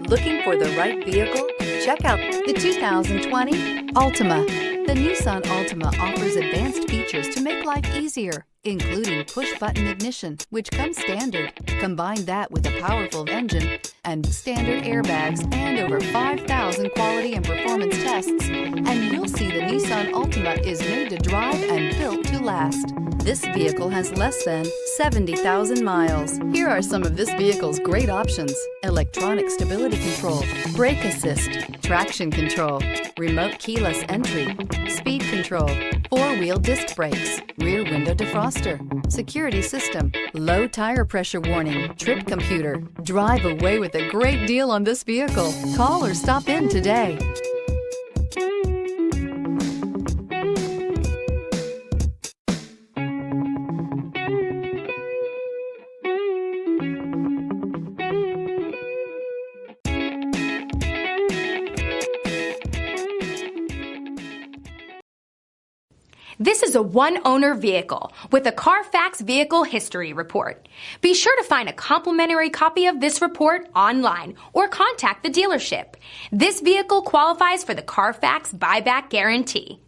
Looking for the right vehicle? Check out the 2020 Altima. The Nissan Altima offers advanced features to make life easier, including push-button ignition, which comes standard. Combine that with a powerful engine and standard airbags and over 5,000 quality and performance tests, and you'll see the Nissan Altima is made to drive and built to last. This vehicle has less than 70,000 miles. Here are some of this vehicle's great options: electronic stability control, brake assist, traction control, remote keyless entry, speed control, four-wheel disc brakes, rear window defroster, security system, low tire pressure warning, trip computer. Drive away with a great deal on this vehicle. Call or stop in today. This is a one-owner vehicle with a Carfax Vehicle History Report. Be sure to find a complimentary copy of this report online or contact the dealership. This vehicle qualifies for the Carfax Buyback Guarantee.